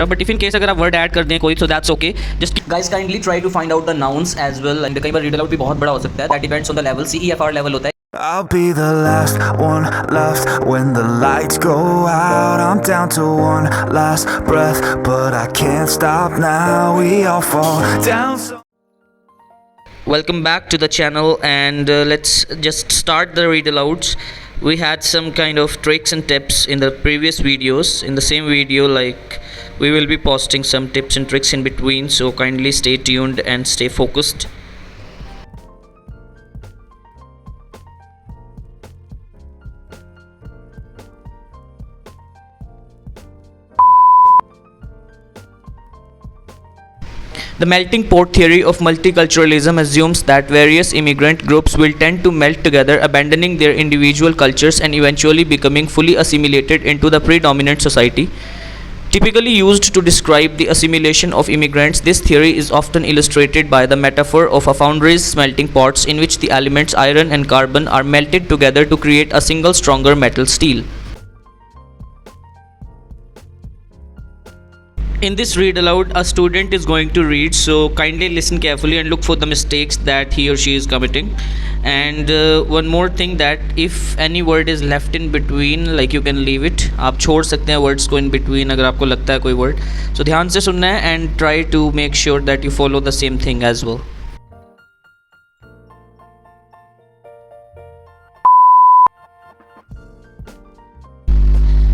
But if in case अगर आप word add कर दें कोई, so that's okay. Just guys kindly try to find out the nouns as well. And कई बार read aloud भी बहुत बड़ा हो सकता है. That depends on the level. CEFR level होता है. I'll be the last one left when the lights go out. I'm down to one last breath, but I can't stop now. We all fall down. Welcome back to the channel, and let's just start the read alouds. We had some kind of tricks and tips in the previous videos. In the same video, like, we will be posting some tips and tricks in between, so kindly stay tuned and stay focused. The melting pot theory of multiculturalism assumes that various immigrant groups will tend to melt together, abandoning their individual cultures and eventually becoming fully assimilated into the predominant society. Typically used to describe the assimilation of immigrants, this theory is often illustrated by the metaphor of a foundry's smelting pots in which the elements iron and carbon are melted together to create a single stronger metal steel. In this read aloud, a student is going to read, so kindly listen carefully and look for the mistakes that he or she is committing. And one more thing, that if any word is left in between, like, you can leave it. आप छोड़ सकते हैं words को in between अगर आपको लगता है कोई word. So ध्यान से सुनना है and try to make sure that you follow the same thing as well.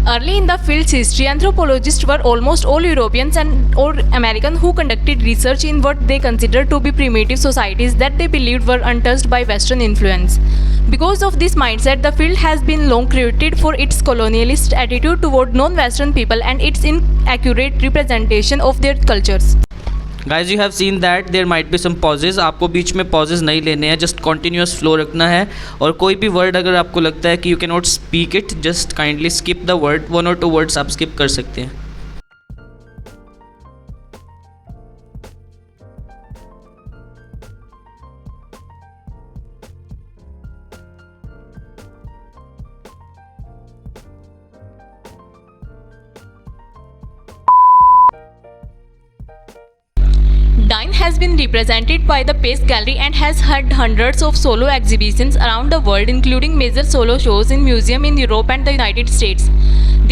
Early in the field's history, anthropologists were almost all Europeans and or Americans who conducted research in what they considered to be primitive societies that they believed were untouched by Western influence. Because of this mindset, the field has been long credited for its colonialist attitude toward non-Western people and its inaccurate representation of their cultures. Guys, you have seen that there might be some pauses. आपको बीच में pauses नहीं लेने हैं, just continuous flow रखना है. और कोई भी word अगर आपको लगता है कि you cannot speak it, just kindly skip the word. 1 or 2 words आप skip कर सकते हैं. Dine has been represented by the Pace Gallery and has had hundreds of solo exhibitions around the world, including major solo shows in museums in Europe and the United States.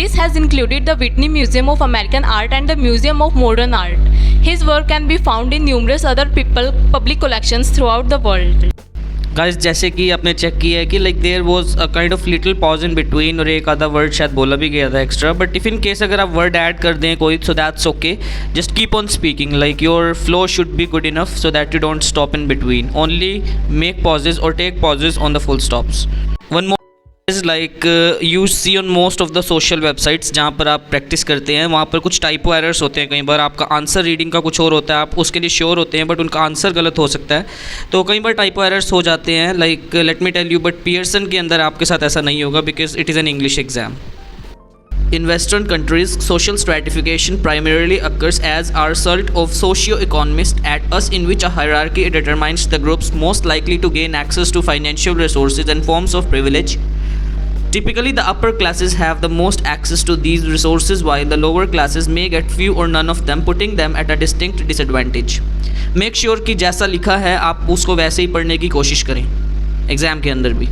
This has included the Whitney Museum of American Art and the Museum of Modern Art. His work can be found in numerous other public collections throughout the world. Guys, जैसे कि आपने check किया है कि like there was a kind of little pause in between और एक आधा word शायद बोला भी गया था extra. But if in case अगर आप वर्ड ऐड कर दें कोई, so that's okay. Just keep on speaking, like your flow should be good enough so that you don't stop in between. Only make pauses और take possess on the full stops. One more is like you see on most of the social websites जहाँ पर आप practice करते हैं, वहाँ पर कुछ typo errors होते हैं. कई बार आपका आंसर रीडिंग का कुछ और होता है, आप उसके लिए श्योर होते हैं बट उनका आंसर गलत हो सकता है. तो कई बार टाइपो एरर्स हो जाते हैं. Like let me tell you, but Pearson के अंदर आपके साथ ऐसा नहीं होगा because it is an English exam. In Western countries, social stratification primarily occurs as a result of socio-economist at us in which a hierarchy determines the groups most likely to gain access to financial resources and forms of privilege. Typically, the upper classes have the most access to these resources while the lower classes may get few or none of them, putting them at a distinct disadvantage. Make sure कि जैसा लिखा है आप उसको वैसे ही पढ़ने की कोशिश करें एग्ज़ाम के अंदर भी.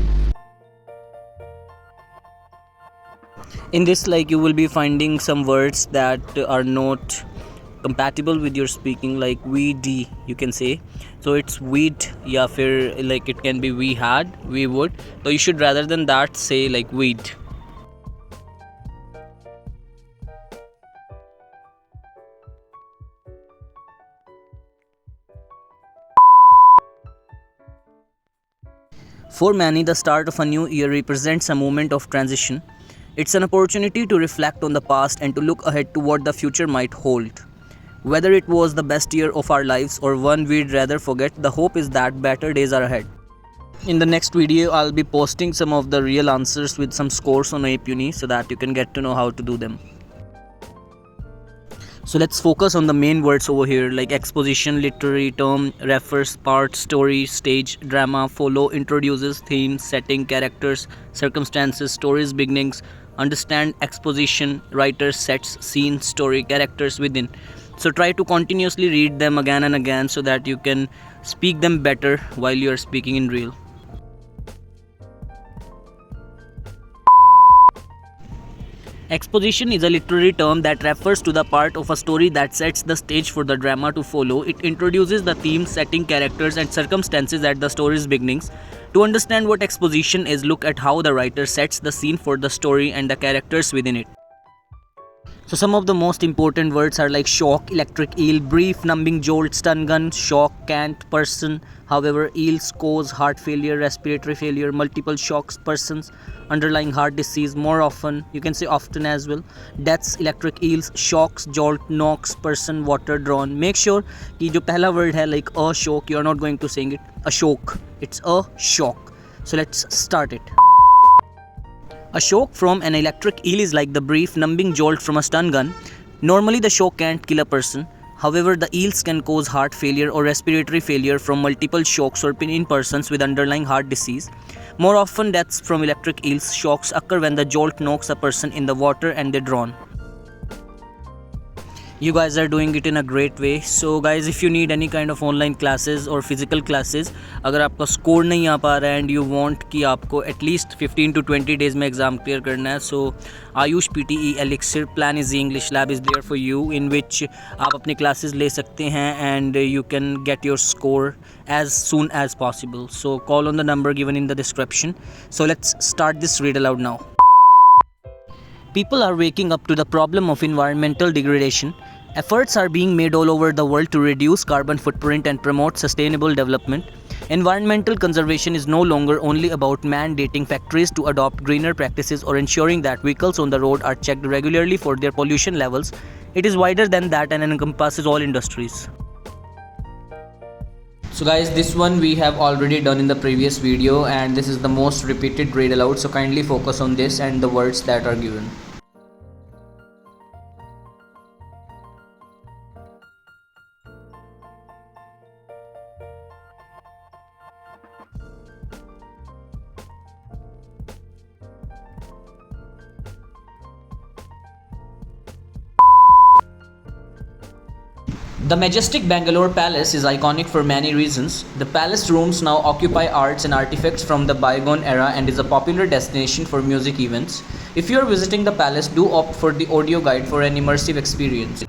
In this, like, you will be finding some words that are not compatible with your speaking, like weed, you can say. So it's weed, या फिर like it can be we had, we would. So you should rather than that say like weed. For many, the start of a new year represents a moment of transition. It's an opportunity to reflect on the past and to look ahead to what the future might hold. Whether it was the best year of our lives or one we'd rather forget, the hope is that better days are ahead. In the next video, I'll be posting some of the real answers with some scores on APUNI so that you can get to know how to do them. So let's focus on the main words over here, like exposition, literary term, refers, part, story, stage, drama, follow, introduces, theme, setting, characters, circumstances, stories, beginnings. Understand exposition, writer, sets, scene, story, characters within. So try to continuously read them again and again so that you can speak them better while you are speaking in real. Exposition is a literary term that refers to the part of a story that sets the stage for the drama to follow. It introduces the theme, setting, characters, and circumstances at the story's beginnings. To understand what exposition is, look at how the writer sets the scene for the story and the characters within it. So some of the most important words are like shock, electric eel, brief, numbing jolt, stun gun, shock, can't, person. However, eels cause heart failure, respiratory failure, multiple shocks, persons, underlying heart disease, more often, you can say often as well. Deaths, electric eels, shocks, jolt, knocks, person, water, drawn. Make sure कि जो पहला word है like a shock, you are not going to saying it a shock. It's a shock. So let's start it. A shock from an electric eel is like the brief, numbing jolt from a stun gun. Normally, the shock can't kill a person. However, the eels can cause heart failure or respiratory failure from multiple shocks or in persons with underlying heart disease. More often, deaths from electric eels shocks occur when the jolt knocks a person in the water and they're drawn. You guys are doing it in a great way. So guys, if you need any kind of online classes or physical classes, अगर आपका score नहीं आ पा रहा है and you want कि आपको at least 15 to 20 days में exam clear करना है, so Ayush PTE Elixir Plan Easy English Lab is there for you, in which आप अपने classes ले सकते हैं and you can get your score as soon as possible. So call on the number given in the description. So let's start this read aloud now. People are waking up to the problem of environmental degradation. Efforts are being made all over the world to reduce carbon footprint and promote sustainable development. Environmental conservation is no longer only about mandating factories to adopt greener practices or ensuring that vehicles on the road are checked regularly for their pollution levels. It is wider than that and encompasses all industries. So guys, this one we have already done in the previous video and this is the most repeated read aloud, so kindly focus on this and the words that are given. The majestic Bangalore Palace is iconic for many reasons. The palace rooms now occupy arts and artifacts from the bygone era and is a popular destination for music events. If you are visiting the palace, do opt for the audio guide for an immersive experience.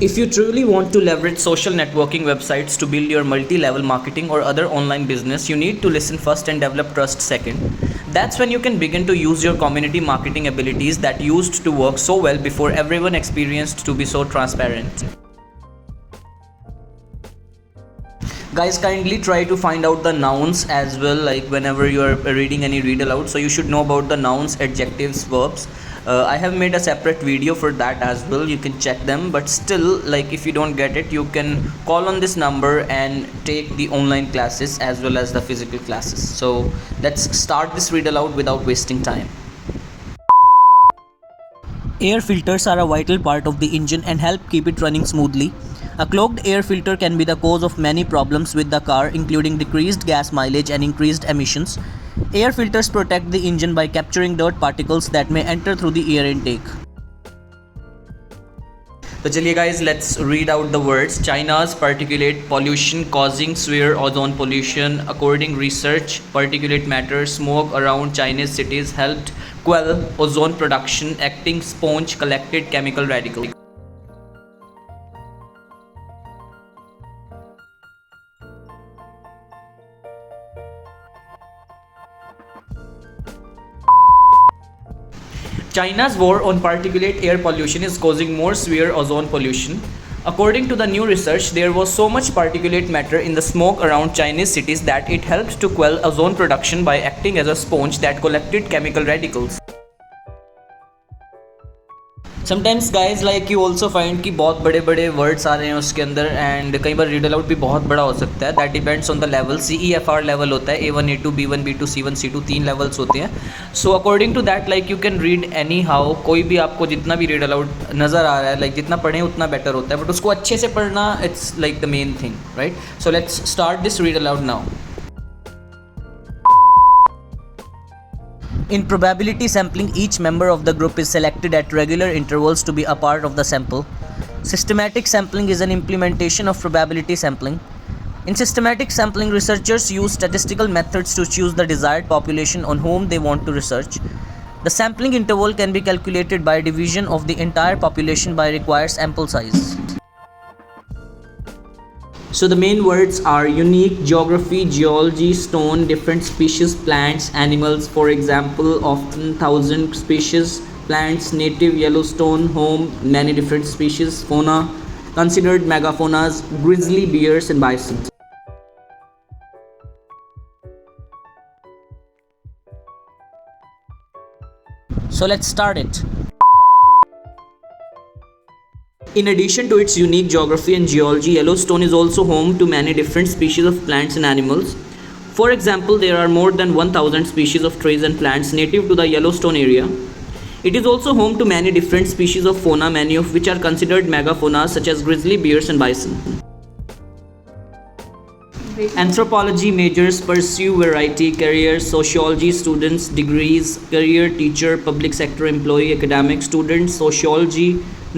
If you truly want to leverage social networking websites to build your multi-level marketing or other online business, you need to listen first and develop trust second. That's when you can begin to use your community marketing abilities that used to work so well before everyone experienced to be so transparent. Guys, kindly try to find out the nouns as well, like whenever you are reading any read aloud, so you should know about the nouns, adjectives, verbs. I have made a separate video for that as well, you can check them, but still, like if you don't get it, you can call on this number and take the online classes as well as the physical classes. So let's start this read aloud without wasting time. Air filters are a vital part of the engine and help keep it running smoothly. A clogged air filter can be the cause of many problems with the car, including decreased gas mileage and increased emissions. Air filters protect the engine by capturing dirt particles that may enter through the air intake. So chaliye guys, let's read out the words. China's particulate pollution causing severe ozone pollution. According research, particulate matter smoke around Chinese cities helped quell ozone production, acting sponge collected chemical radicals. China's war on particulate air pollution is causing more severe ozone pollution. According to the new research, there was so much particulate matter in the smoke around Chinese cities that it helped to quell ozone production by acting as a sponge that collected chemical radicals. Sometimes guys like you also find कि बहुत बड़े बड़े words आ रहे हैं उसके अंदर, and कई बार read aloud भी बहुत बड़ा हो सकता है. That depends on the level. CEFR level होता है, A1 A2 B1 B2 C1 C2, 3 levels होते हैं. So according to that like you can read anyhow. कोई भी आपको जितना भी रीड अलाउड नज़र आ रहा है, लाइक जितना पढ़ें उतना बेटर होता है, बट उसको अच्छे से पढ़ना it's like the main thing, right. So let's start this read aloud now. In probability sampling, each member of the group is selected at regular intervals to be a part of the sample. Systematic sampling is an implementation of probability sampling. In systematic sampling, researchers use statistical methods to choose the desired population on whom they want to research. The sampling interval can be calculated by division of the entire population by required sample size. So the main words are unique, geography, geology, stone, different species, plants, animals. For example, often 1,000 species, plants, native, Yellowstone, home, many different species, fauna, considered megafaunas, grizzly bears and bison. So let's start it. In addition to its unique geography and geology, Yellowstone is also home to many different species of plants and animals. For example, there are more than 1,000 species of trees and plants native to the Yellowstone area. It is also home to many different species of fauna, many of which are considered megafaunas such as grizzly bears and bison. Anthropology majors pursue variety, careers, sociology students, degrees, career, teacher, public sector employee, academic students, sociology,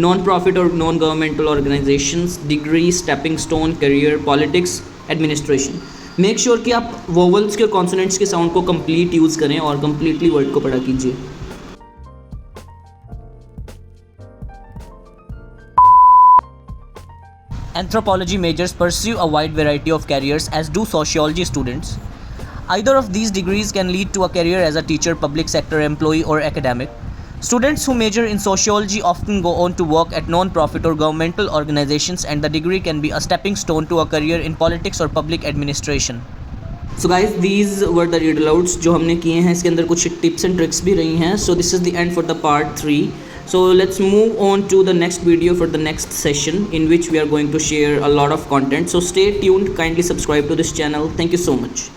non-profit or non-governmental organizations, degree, stepping stone, career, politics, administration. Make sure कि आप vowels के consonants के sound को complete use करें और completely word को पढ़ा कीजिए. Anthropology majors pursue a wide variety of careers, as do sociology students. Either of these degrees can lead to a career as a teacher, public sector employee, or academic. Students who major in sociology often go on to work at non-profit or governmental organizations, and the degree can be a stepping stone to a career in politics or public administration. So guys, these were the read alouds जो हमने किए हैं. इसके अंदर कुछ tips and tricks भी रही हैं. So this is the end for the part 3. So let's move on to the next video for the next session, in which we are going to share a lot of content. So stay tuned, kindly subscribe to this channel. Thank you so much.